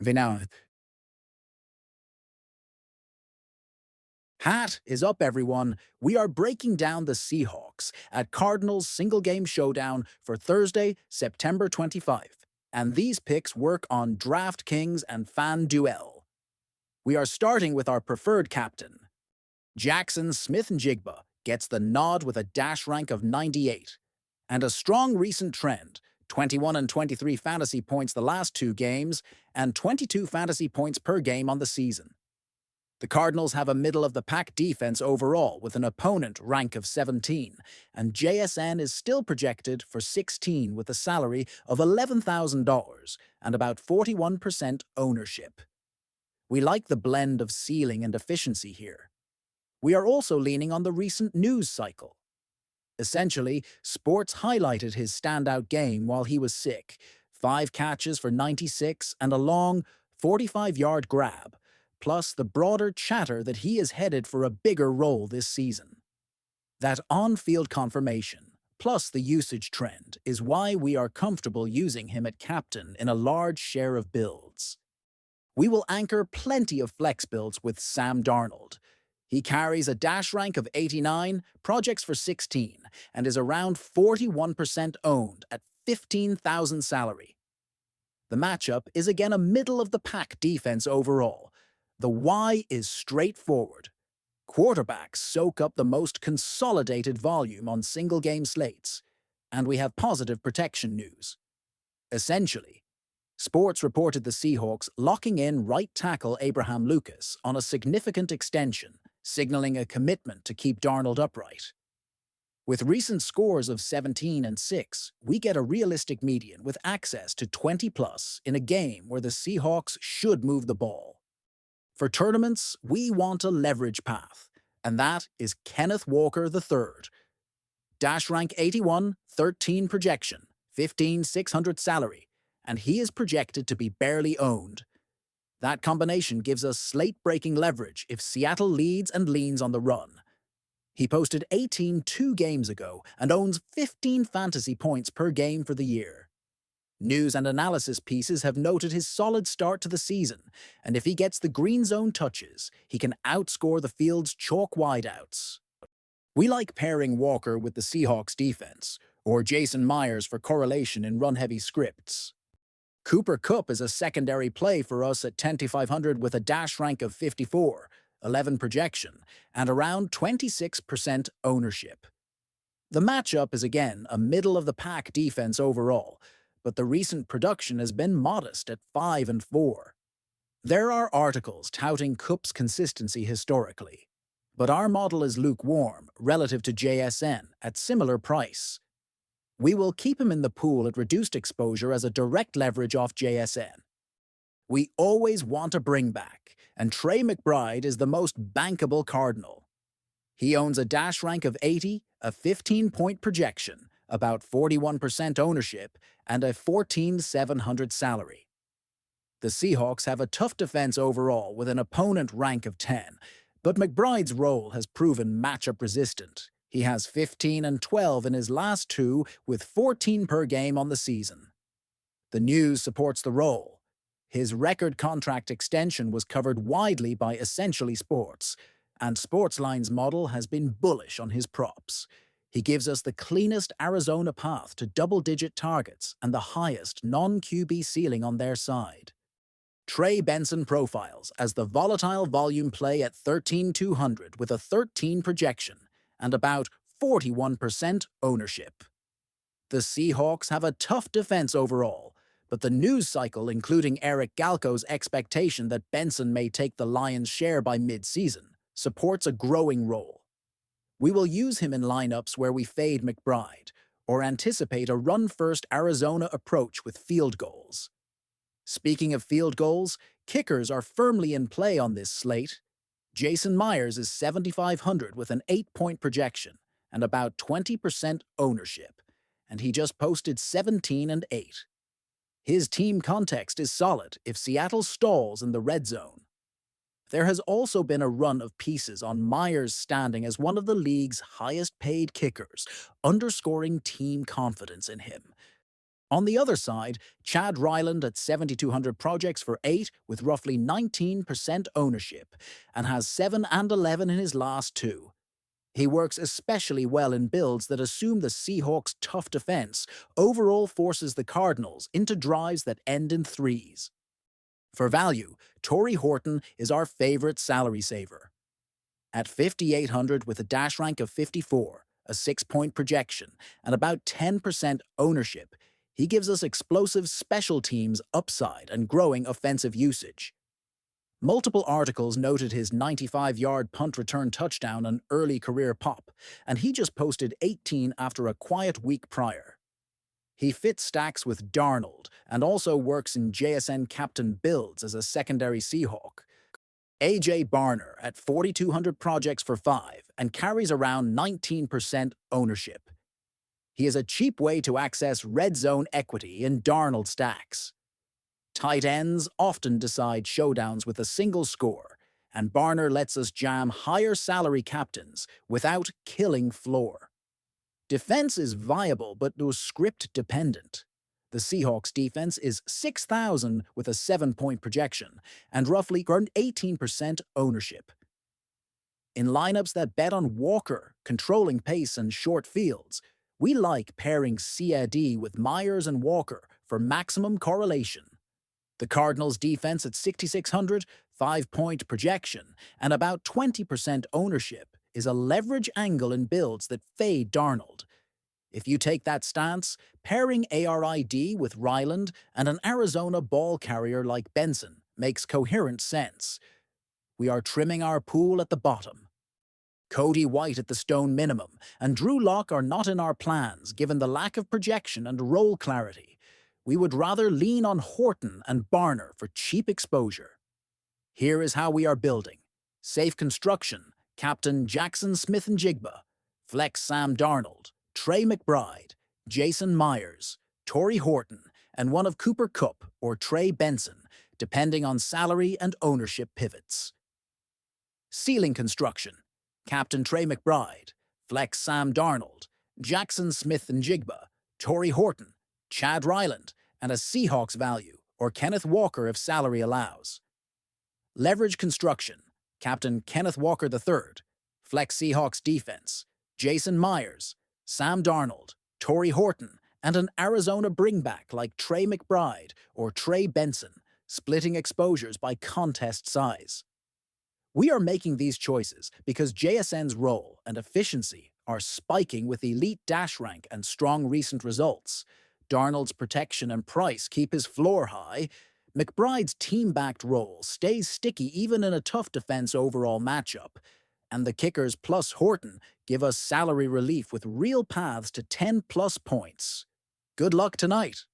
Vinod. Hat is up, everyone. We are breaking down the Seahawks at Cardinals Single Game Showdown for Thursday, September 25th. And these picks work on DraftKings and FanDuel. We are starting with our preferred captain. Jackson Smith-Njigba gets the nod with a dash rank of 98. And a strong recent trend, 21 and 23 fantasy points the last two games, and 22 fantasy points per game on the season. The Cardinals have a middle-of-the-pack defense overall with an opponent rank of 17, and JSN is still projected for 16 with a salary of $11,000 and about 41% ownership. We like the blend of ceiling and efficiency here. We are also leaning on the recent news cycle. Essentially, sports highlighted his standout game while he was sick, 5 catches for 96 and a long 45-yard grab, plus the broader chatter that he is headed for a bigger role this season. That on-field confirmation, plus the usage trend, is why we are comfortable using him at captain in a large share of builds. We will anchor plenty of flex builds with Sam Darnold. He carries a dash rank of 89, projects for 16, and is around 41% owned at 15,000 salary. The matchup is again a middle-of-the-pack defense overall. The why is straightforward. Quarterbacks soak up the most consolidated volume on single-game slates, and we have positive protection news. Essentially, sports reported the Seahawks locking in right tackle Abraham Lucas on a significant extension, signaling a commitment to keep Darnold upright. With recent scores of 17 and 6, we get a realistic median with access to 20+ in a game where the Seahawks should move the ball. For tournaments, we want a leverage path, and that is Kenneth Walker III. Dash rank 81, 13 projection, 15,600 salary, and he is projected to be barely owned. That combination gives us slate-breaking leverage if Seattle leads and leans on the run. He posted 18 2 games ago and owns 15 fantasy points per game for the year. News and analysis pieces have noted his solid start to the season, and if he gets the green zone touches, he can outscore the field's chalk wideouts. We like pairing Walker with the Seahawks defense, or Jason Myers for correlation in run-heavy scripts. Cooper Kupp is a secondary play for us at 10,500 with a dash rank of 54, 11 projection, and around 26% ownership. The matchup is again a middle-of-the-pack defense overall, but the recent production has been modest at 5 and 4. There are articles touting Kupp's consistency historically, but our model is lukewarm relative to JSN at similar price. We will keep him in the pool at reduced exposure as a direct leverage off JSN. We always want a bringback, and Trey McBride is the most bankable Cardinal. He owns a dash rank of 80, a 15-point projection, about 41% ownership, and a 14,700 salary. The Seahawks have a tough defense overall with an opponent rank of 10, but McBride's role has proven matchup resistant. He has 15 and 12 in his last two with 14 per game on the season. The news supports the role. His record contract extension was covered widely by Essentially Sports, and Sportsline's model has been bullish on his props. He gives us the cleanest Arizona path to double-digit targets and the highest non-QB ceiling on their side. Trey Benson profiles as the volatile volume play at 13,200 with a 13 projection and about 41% ownership. The Seahawks have a tough defense overall, but the news cycle, including Eric Galco's expectation that Benson may take the lion's share by mid-season, supports a growing role. We will use him in lineups where we fade McBride, or anticipate a run-first Arizona approach with field goals. Speaking of field goals, kickers are firmly in play on this slate. Jason Myers is 7,500 with an 8-point projection and about 20% ownership, and he just posted 17 and 8. His team context is solid if Seattle stalls in the red zone. There has also been a run of pieces on Myers standing as one of the league's highest-paid kickers, underscoring team confidence in him. On the other side, Chad Ryland at 7,200 projects for 8 with roughly 19% ownership and has 7 and 11 in his last two. He works especially well in builds that assume the Seahawks' tough defense overall forces the Cardinals into drives that end in threes. For value, Torrey Horton is our favorite salary saver. At 5,800 with a dash rank of 54, a 6-point projection, and about 10% ownership, he gives us explosive special teams upside and growing offensive usage. Multiple articles noted his 95-yard punt return touchdown and early career pop, and he just posted 18 after a quiet week prior. He fits stacks with Darnold and also works in JSN captain builds as a secondary Seahawk. A.J. Barner at 4,200 projects for 5 and carries around 19% ownership. He is a cheap way to access red zone equity in Darnold stacks. Tight ends often decide showdowns with a single score, and Barner lets us jam higher salary captains without killing floor. Defense is viable but was script dependent. The Seahawks defense is 6,000 with a 7-point projection and roughly 18% ownership. In lineups that bet on Walker, controlling pace and short fields, we like pairing CAD with Myers and Walker for maximum correlation. The Cardinals' defense at 6,600, 5-point projection, and about 20% ownership is a leverage angle in builds that fade Darnold. If you take that stance, pairing ARID with Ryland and an Arizona ball carrier like Benson makes coherent sense. We are trimming our pool at the bottom. Cody White at the stone minimum and Drew Lock are not in our plans given the lack of projection and role clarity. We would rather lean on Horton and Barner for cheap exposure. Here is how we are building. Safe construction, Captain Jackson Smith-Njigba, Flex Sam Darnold, Trey McBride, Jason Myers, Torrey Horton, and one of Cooper Kupp or Trey Benson, depending on salary and ownership pivots. Ceiling construction, Captain Trey McBride, Flex Sam Darnold, Jackson Smith-Njigba, Torrey Horton, Chad Ryland, and a Seahawks value, or Kenneth Walker if salary allows. Leverage construction, Captain Kenneth Walker III, Flex Seahawks defense, Jason Myers, Sam Darnold, Torrey Horton, and an Arizona bringback like Trey McBride or Trey Benson, splitting exposures by contest size. We are making these choices because JSN's role and efficiency are spiking with elite dash rank and strong recent results. Darnold's protection and price keep his floor high. McBride's team-backed role stays sticky even in a tough defense overall matchup. And the kickers plus Horton give us salary relief with real paths to 10-plus points. Good luck tonight.